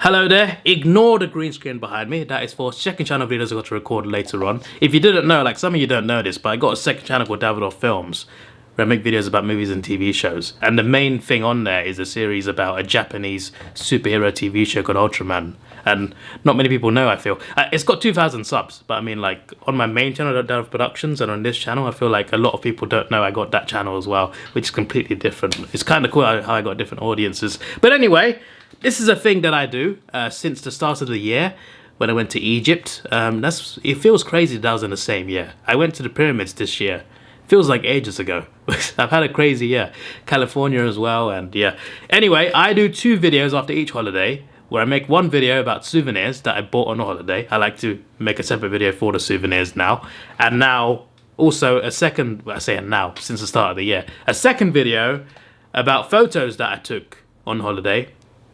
Hello there, ignore the green screen behind me. That is for second channel videos I got to record later on. If you didn't know, like some of you don't know this, but I got a second channel called Davidoff Films, where I make videos about movies and TV shows. And the main thing on there is a series about a Japanese superhero TV show called Ultraman. And not many people know, I feel. It's got 2,000 subs, but I mean, like, on my main channel, Davidoff Productions, and on this channel, I feel like a lot of people don't know I got that channel as well, which is completely different. It's kind of cool how I got different audiences. But anyway, this is a thing that I do since the start of the year when I went to Egypt. It feels crazy that I was in the same year. I went to the pyramids this year. Feels like ages ago. I've had a crazy year. California as well, and yeah. Anyway, I do 2 videos after each holiday where I make one video about souvenirs that I bought on a holiday. I like to make a separate video for the souvenirs now. And now, also a second, well, I say now, since the start of the year, a second video about photos that I took on holiday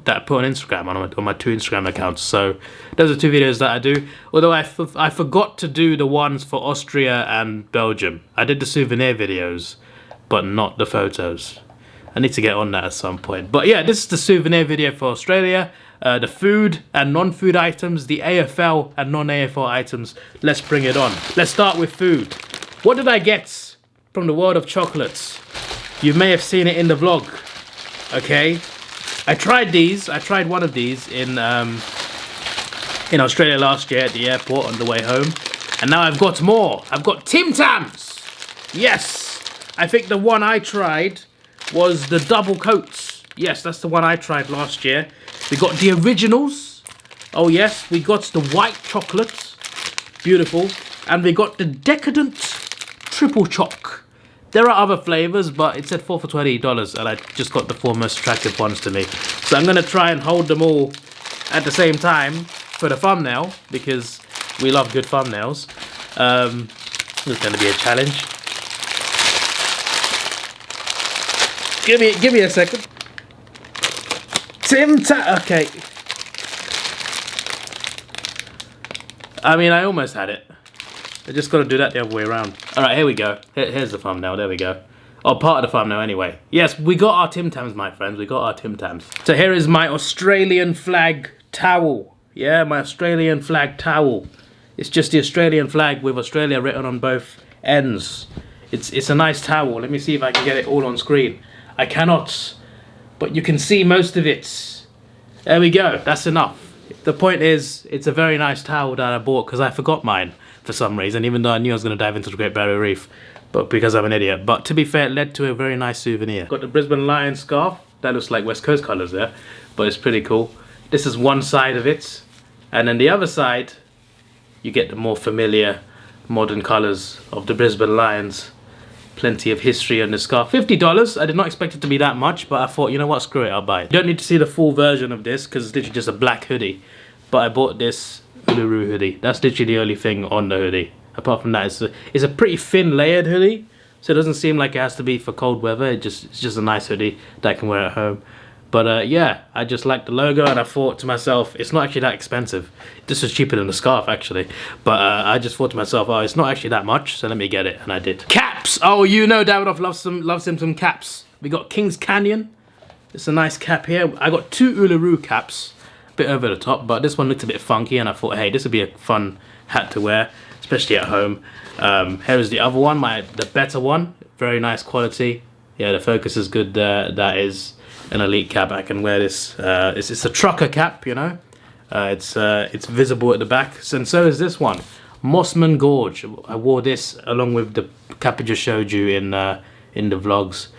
that I put on Instagram, on my 2 Instagram accounts. So those are 2 videos that I do. Although I forgot to do the ones for Austria and Belgium. I did the souvenir videos, but not the photos. I need to get on that at some point. But yeah, this is the souvenir video for Australia. The food and non-food items, the AFL and non-AFL items. Let's bring it on. Let's start with food. What did I get from the world of chocolates? You may have seen it in the vlog. Okay. I tried these. I tried one of these in Australia last year at the airport on the way home, and now I've got more. I've got Tim Tams. Yes, I think the one I tried was the double coats. Yes, that's the one I tried last year. We got the originals. Oh yes, we got the white chocolate, beautiful, and we got the decadent triple choc. There are other flavors, but it said 4 for $20, and I just got the 4 most attractive ones to me. So I'm going to try and hold them all at the same time for the thumbnail, because we love good thumbnails. It's going to be a challenge. Give me a second. Okay. I mean, I almost had it. I just got to do that the other way around. Alright, here we go. Here's the thumbnail. There we go. Oh, part of the thumbnail anyway. Yes, we got our Tim Tams, my friends. We got our Tim Tams. So here is my Australian flag towel. Yeah, my Australian flag towel. It's just the Australian flag with Australia written on both ends. It's a nice towel. Let me see if I can get it all on screen. I cannot, but you can see most of it. There we go. That's enough. The point is, it's a very nice towel that I bought because I forgot mine for some reason, even though I knew I was going to dive into the Great Barrier Reef, but because I'm an idiot. But to be fair, it led to a very nice souvenir. Got the Brisbane Lions scarf. That looks like West Coast colours there, but it's pretty cool. This is one side of it, and then the other side, you get the more familiar modern colours of the Brisbane Lions. Plenty of history on the scarf. $50. I did not expect it to be that much, but I thought, you know what, screw it, I'll buy it. You don't need to see the full version of this because it's literally just a black hoodie, but I bought this Uluru hoodie. That's literally the only thing on the hoodie. Apart from that, it's a pretty thin layered hoodie, so it doesn't seem like it has to be for cold weather. It's just a nice hoodie that I can wear at home. But yeah, I just like the logo, and I thought to myself, it's not actually that expensive. This was cheaper than the scarf actually, but I just thought to myself, oh, it's not actually that much, so let me get it, and I did. Caps. Oh, you know Davidoff loves him some caps. We got Kings Canyon. It's a nice cap here. I got 2 Uluru caps. Bit over the top, but this one looked a bit funky, and I thought, hey, this would be a fun hat to wear, especially at home. Here is the other one, the better one. Very nice quality. Yeah, the focus is good there. That is an elite cap. I can wear this. It's a trucker cap, you know. It's visible at the back, and so is this one, Mossman Gorge. I wore this along with the cap I just showed you in the vlogs.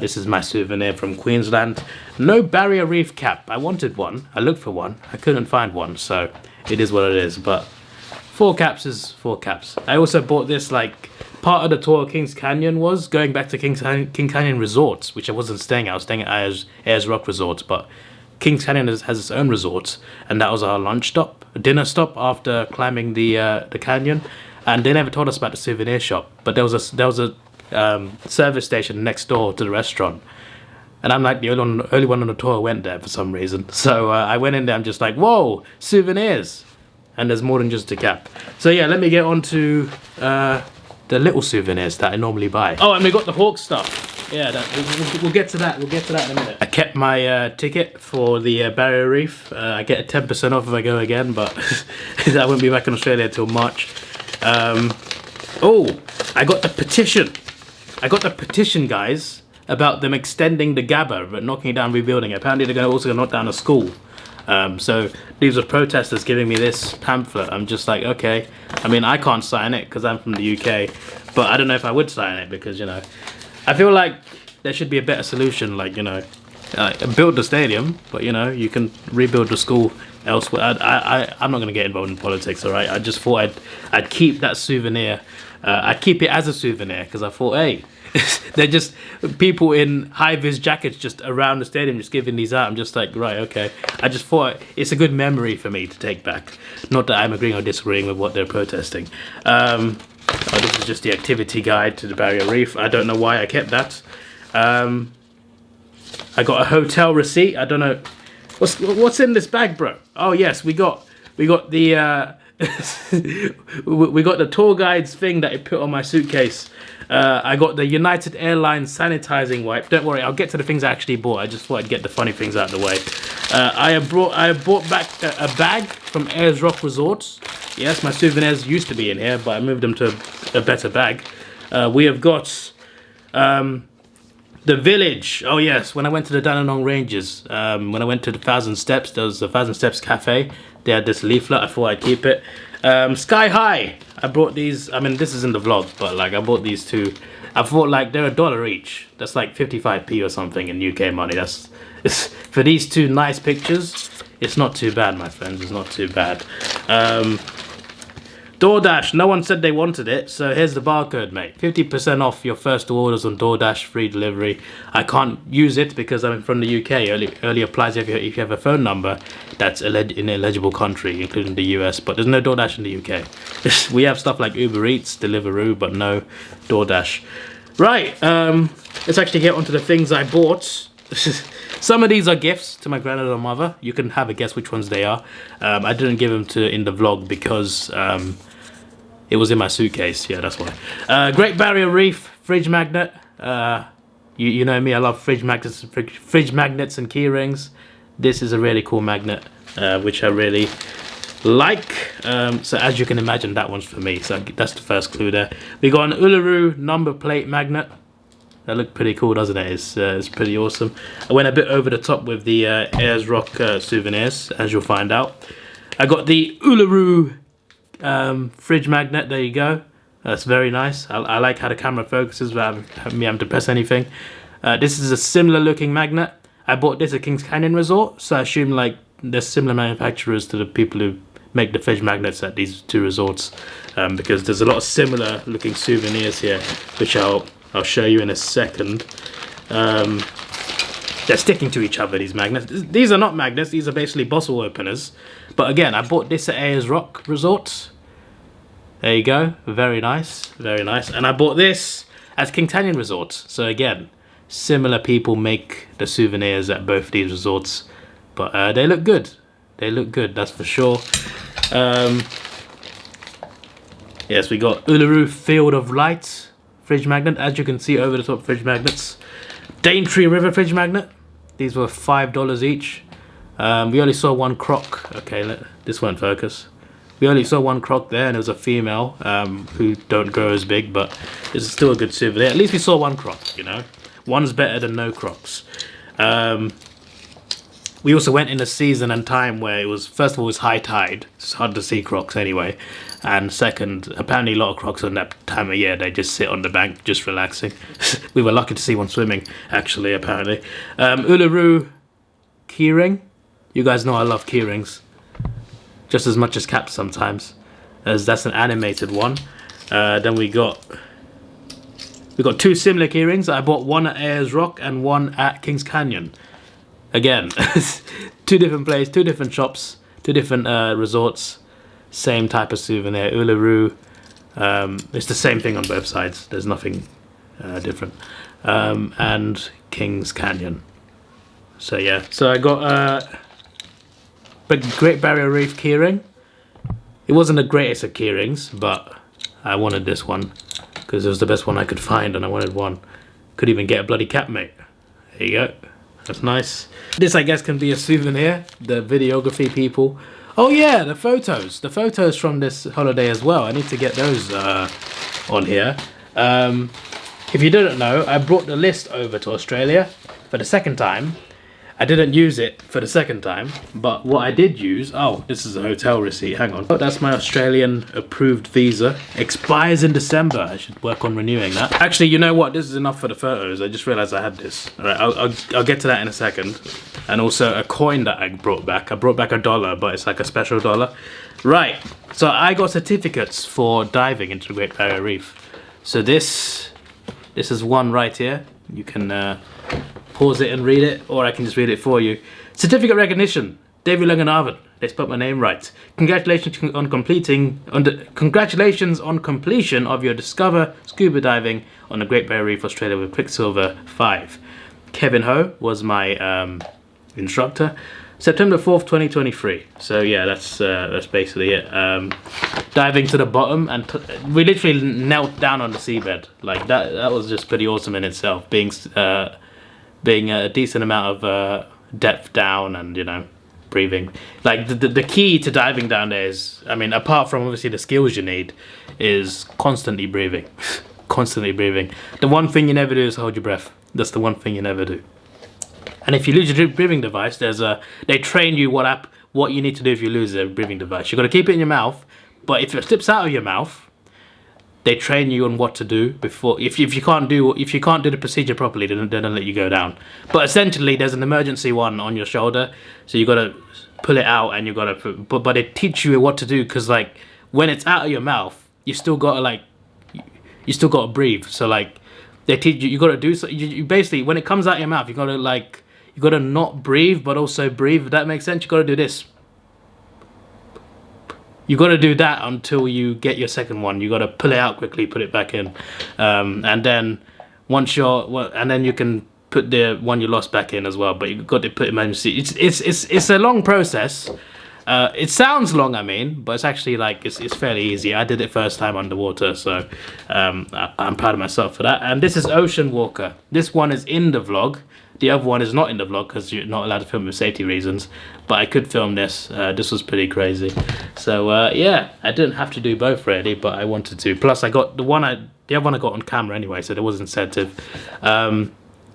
This is my souvenir from Queensland. No barrier reef cap. I wanted one. I looked for one. I couldn't find one, so it is what it is. But 4 caps is 4 caps. I also bought this, like, part of the tour of Kings Canyon was going back to King Canyon Resorts, which I wasn't staying at. I was staying at Ayers Rock Resorts, but Kings Canyon has its own resorts, and that was our lunch stop, dinner stop after climbing the canyon. And they never told us about the souvenir shop, but there was a service station next door to the restaurant, and I'm like the only one on the tour who went there for some reason. So I went in there. I'm just like, whoa, souvenirs, and there's more than just a cap. So yeah, let me get on to the little souvenirs that I normally buy. Oh, and we got the Hawk stuff. Yeah, we'll get to that. We'll get to that in a minute. I kept my ticket for the Barrier Reef. I get a 10% off if I go again, but I won't be back in Australia until March. Oh, I got the petition. I got the petition, guys, about them extending the Gabba, but knocking it down, rebuilding it. Apparently they're also going to knock down a school. So these are protesters giving me this pamphlet. I'm just like, okay. I mean, I can't sign it because I'm from the UK, but I don't know if I would sign it because, you know, I feel like there should be a better solution, like, you know, build the stadium, but, you know, you can rebuild the school elsewhere. I'm not going to get involved in politics, all right? I just thought I'd keep that souvenir. I'd keep it as a souvenir because I thought, hey, they're just people in high-vis jackets just around the stadium just giving these out. I'm just like, right, okay. I just thought it's a good memory for me to take back. Not that I'm agreeing or disagreeing with what they're protesting. Oh, this is just the activity guide to the Barrier Reef. I don't know why I kept that. I got a hotel receipt. I don't know what's in this bag, bro. Oh yes, we got the we got the tour guide's thing that it put on my suitcase. I got the United Airlines sanitizing wipe. Don't worry, I'll get to the things I actually bought. I just thought I'd get the funny things out of the way. I bought back a bag from Ayers Rock Resorts. Yes, my souvenirs used to be in here, but I moved them to a better bag. We have got the village. Oh yes, when I went to the Dandenong Ranges, when I went to the Thousand Steps, there was a Thousand Steps Cafe. They had this leaflet. I thought I'd keep it. Sky High. I brought these. I mean, this is in the vlog, but like I bought these two. I thought like they're $1 each. That's like 55p or something in UK money. It's for these two nice pictures. It's not too bad, my friends. It's not too bad. DoorDash, no one said they wanted it, so here's the barcode, mate. 50% off your first two orders on DoorDash, free delivery. I can't use it because I'm from the UK. Only applies if you have a phone number that's in an eligible country, including the US, but there's no DoorDash in the UK. We have stuff like Uber Eats, Deliveroo, but no DoorDash. Right, let's actually get onto the things I bought. Some of these are gifts to my granddad or mother. You can have a guess which ones they are. I didn't give them in the vlog because it was in my suitcase. Yeah, that's why. Great Barrier Reef fridge magnet. You know me, I love fridge magnets and key rings. This is a really cool magnet, which I really like. So as you can imagine, that one's for me. So that's the first clue there. We got an Uluru number plate magnet. That looked pretty cool, doesn't it? It's pretty awesome. I went a bit over the top with the Ayers Rock souvenirs, as you'll find out. I got the Uluru fridge magnet. There you go. That's very nice. I like how the camera focuses without me having to press anything. This is a similar looking magnet. I bought this at Kings Canyon Resort, so I assume like there's similar manufacturers to the people who make the fridge magnets at these two resorts, because there's a lot of similar looking souvenirs here, which I'll show you in a second. They're sticking to each other, these magnets. These are not magnets, these are basically bottle openers. But again, I bought this at Ayers Rock Resorts. There you go, very nice, very nice. And I bought this at King Canyon Resorts. So again, similar people make the souvenirs at both these resorts. But they look good. They look good, that's for sure. Yes, we got Uluru Field of Light fridge magnet, as you can see over the top fridge magnets. Daintree River fridge magnet. These were $5 each. We only saw one croc. Okay, this won't focus. We only saw one croc there, and it was a female who don't grow as big, but it's still a good souvenir. At least we saw one croc, you know. One's better than no crocs. We also went in a season and time where it was, first of all, it was high tide. It's hard to see crocs anyway. And second, apparently a lot of crocs on that time of year, they just sit on the bank, just relaxing. We were lucky to see one swimming, actually, apparently. Uluru keyring. You guys know I love keyrings. Just as much as caps sometimes, as that's an animated one. Then we got two similar keyrings. I bought one at Ayers Rock and one at Kings Canyon. Again, two different places, two different shops, two different resorts, same type of souvenir. Uluru, it's the same thing on both sides. There's nothing different. And Kings Canyon. So yeah, so I got Great Barrier Reef keyring. It wasn't the greatest of keyrings, but I wanted this one because it was the best one I could find, and I wanted one. Could even get a bloody cap, mate. There you go. That's nice. This, I guess, can be a souvenir. The videography people. Oh yeah, the photos. The photos from this holiday as well. I need to get those on here. If you didn't know, I brought the list over to Australia for the second time. I didn't use it for the second time, but what I did use, oh, this is a hotel receipt, hang on. Oh, that's my Australian approved visa. Expires in December, I should work on renewing that. Actually, you know what, this is enough for the photos. I just realized I had this. All right, I'll get to that in a second. And also a coin that I brought back. I brought back $1, but it's like a special dollar. Right, so I got certificates for diving into the Great Barrier Reef. So this is one right here. You can pause it and read it, or I can just read it for you. Certificate recognition, David Langenhaven. They spelled my name right. Congratulations on completion of your Discover Scuba Diving on the Great Barrier Reef, Australia with Quicksilver 5. Kevin Ho was my instructor. September 4th, 2023. So yeah, that's basically it. Diving to the bottom, and we literally knelt down on the seabed. Like that was just pretty awesome in itself. Being a decent amount of depth down, and you know, breathing. Like the key to diving down there is, I mean, apart from obviously the skills you need, is constantly breathing. Constantly breathing. The one thing you never do is hold your breath. That's the one thing you never do. And if you lose your breathing device, they train you what you need to do if you lose a breathing device. You've got to keep it in your mouth, but if it slips out of your mouth, they train you on what to do before. If you can't do the procedure properly, then they don't let you go down. But essentially, there's an emergency one on your shoulder, so you got to pull it out, and you got to. But they teach you what to do, because like when it's out of your mouth, you still got to breathe. So like they teach you, you got to do so. You basically, when it comes out of your mouth, you got to not breathe, but also breathe. If that makes sense, you got to do this. You got to do that until you get your second one. You got to pull it out quickly, put it back in, and then and then you can put the one you lost back in as well. But you got to put emergency. It's a long process. It sounds long, I mean, but it's actually like it's fairly easy. I did it first time underwater, so I'm proud of myself for that. And this is Ocean Walker. This one is in the vlog. The other one is not in the vlog because you're not allowed to film for safety reasons. But I could film this. This was pretty crazy. So yeah, I didn't have to do both really, but I wanted to. Plus, I got the other one I got on camera anyway, so there was incentive.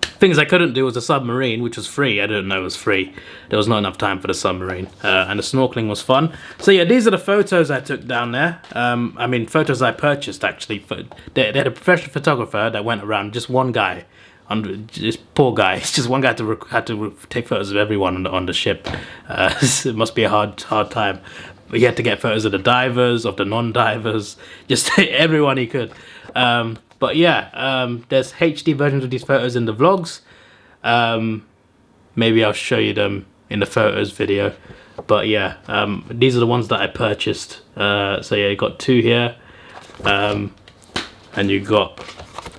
Things I couldn't do was the submarine, which was free. I didn't know it was free. There was not enough time for the submarine, and the snorkeling was fun. So yeah, these are the photos I took down there. I mean, photos I purchased actually. They had a professional photographer that went around, just one guy. This poor guy. It's just one guy had to take photos of everyone on the ship. It must be a hard time. But he had to get photos of the divers, of the non-divers, just everyone he could. But yeah, there's HD versions of these photos in the vlogs. Maybe I'll show you them in the photos video. But yeah, these are the ones that I purchased. So yeah, you got two here, and you got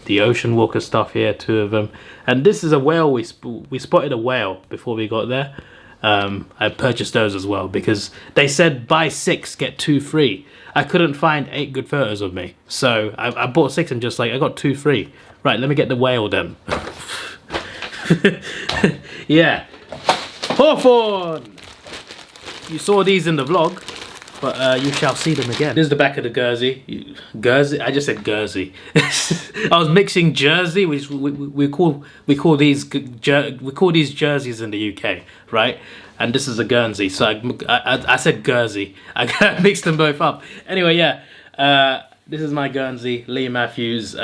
the Ocean Walker stuff here, two of them. And this is a whale. We spotted a whale before we got there. I purchased those as well because they said buy 6 get 2 free. I couldn't find 8 good photos of me, so I bought 6 and just like I got 2 free. Right, let me get the whale then. Yeah, Hawthorne. You saw these in the vlog, but you shall see them again. This is the back of the Guernsey. Guernsey? I just said Guernsey. I was mixing Jersey, which we call these jerseys in the UK, right? And this is a Guernsey, so I said Guernsey. I mixed them both up. Anyway, yeah, this is my Guernsey, Lee Matthews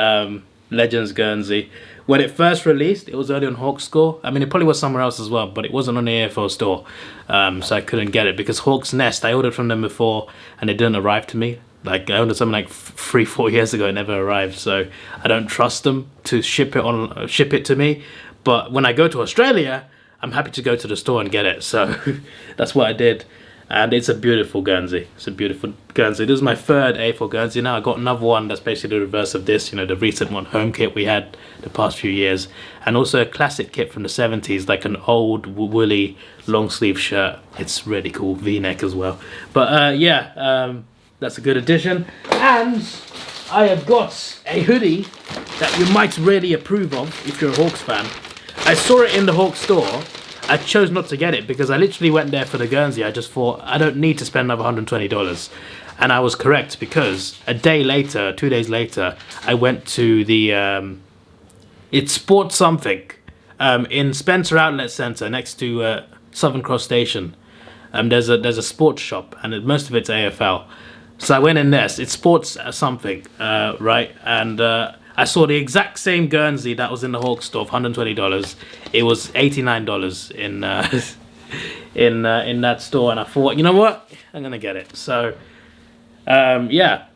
Legends Guernsey. When it first released, it was only on Hawk Score. I mean, it probably was somewhere else as well, but it wasn't on the AFO store. So I couldn't get it because Hawk's Nest, I ordered from them before and it didn't arrive to me. Like I ordered something like 3-4 years ago, it never arrived. So I don't trust them to ship it to me. But when I go to Australia, I'm happy to go to the store and get it. So that's what I did. And it's a beautiful Guernsey. It's a beautiful Guernsey. This is my third A4 Guernsey now. I got another one that's basically the reverse of this. You know, the recent one, home kit we had the past few years. And also a classic kit from the 70s, like an old woolly long sleeve shirt. It's really cool, V-neck as well. But yeah, that's a good addition. And I have got a hoodie that you might really approve of if you're a Hawks fan. I saw it in the Hawks store. I chose not to get it because I literally went there for the Guernsey. I just thought, I don't need to spend another $120. And I was correct, because a day later, 2 days later, I went to the, it's Sport Something, in Spencer Outlet Centre next to Southern Cross Station. There's a sports shop, and most of it's AFL. So I went in there. It's Sports Something, right? And I saw the exact same Guernsey that was in the Hawks store for $120. It was $89 in that store, and I thought, you know what? I'm gonna get it. So yeah,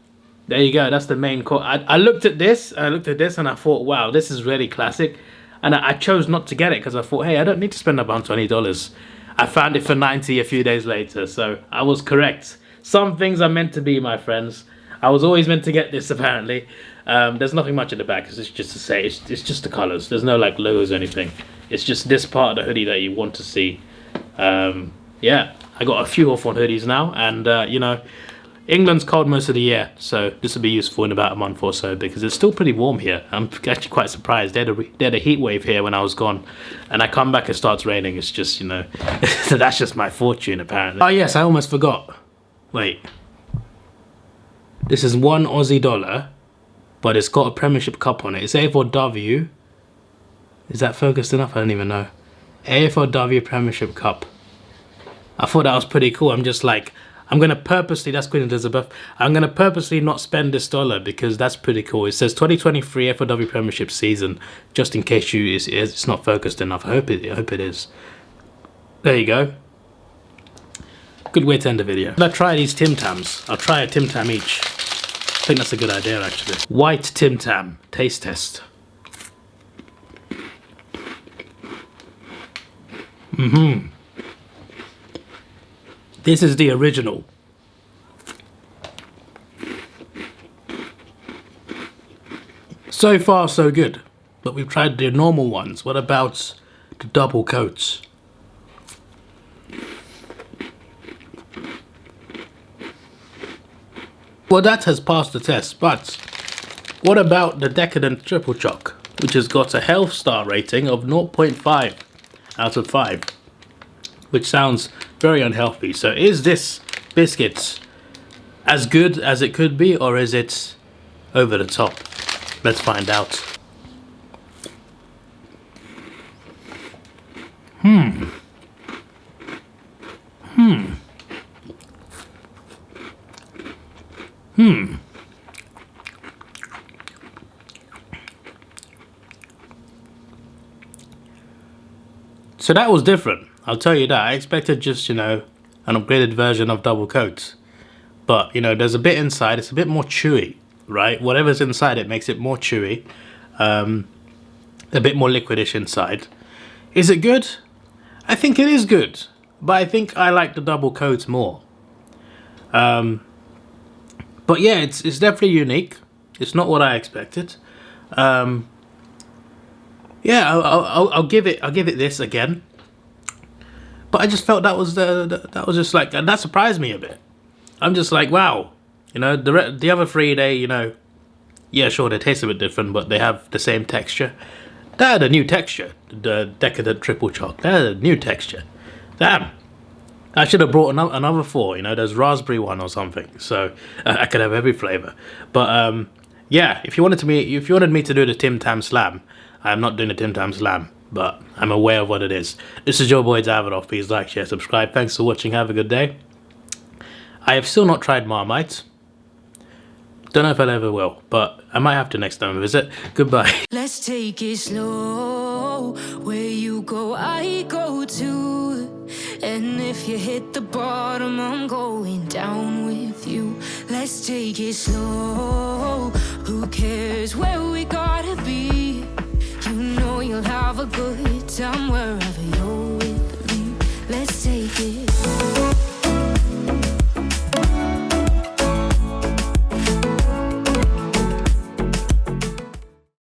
there you go. That's the main core. I looked at this, and I thought, wow, this is really classic. And I chose not to get it because I thought, hey, I don't need to spend about $20. I found it for $90 a few days later, so I was correct. Some things are meant to be, my friends. I was always meant to get this, apparently. There's nothing much in the back, it's just to say, it's just the colours. There's no like logos or anything. It's just this part of the hoodie that you want to see. Yeah, I got a few Hawthorn hoodies now, and you know, England's cold most of the year, so this will be useful in about a month or so, because it's still pretty warm here. I'm actually quite surprised. They had a heat wave here when I was gone, and I come back, it starts raining. It's just, you know, that's just my fortune, apparently. Oh yes, I almost forgot. Wait. This is $1 Aussie, but it's got a Premiership Cup on it. It's A4W. Is that focused enough? I don't even know. A4W Premiership Cup. I thought that was pretty cool. I'm just like, I'm going to purposely, that's Queen Elizabeth, I'm going to purposely not spend this dollar because that's pretty cool. It says 2023 A4W Premiership season, just in case it's not focused enough. I hope it is. There you go. Good way to end the video. I'll try these Tim Tams. I'll try a Tim Tam each. I think that's a good idea, actually. White Tim Tam taste test. This is the original. So far, so good. But we've tried the normal ones. What about the double coats? Well, that has passed the test, but what about the Decadent Triple Choc, which has got a health star rating of 0.5 out of 5, which sounds very unhealthy. So is this biscuit as good as it could be, or is it over the top? Let's find out. So that was different, I'll tell you that. I expected just, you know, an upgraded version of double coats. But, you know, there's a bit inside, it's a bit more chewy, right? Whatever's inside it makes it more chewy. A bit more liquidish inside. Is it good? I think it is good. But I think I like the double coats more. But yeah, it's definitely unique. It's not what I expected. Yeah, I'll give it this again. But I just felt that was that was just like, and that surprised me a bit. I'm just like, wow, you know, the other three, they, you know, yeah, sure, they taste a bit different, but they have the same texture. That had a new texture. The Decadent Triple Choc, that had a new texture. Damn. I should have brought another 4, you know, there's raspberry one or something, so I could have every flavour. But yeah, if you wanted me to do the Tim Tam Slam, I'm not doing the Tim Tam Slam, but I'm aware of what it is. This is your boy Davidoff. Please like, share, subscribe. Thanks for watching. Have a good day. I have still not tried Marmite. Don't know if I ever will, but I might have to next time I visit. Goodbye. Let's take it slow. Where you go, I go too. And if you hit the bottom, I'm going down with you. Let's take it slow. Who cares where we gotta be? You know you'll have a good time wherever you're.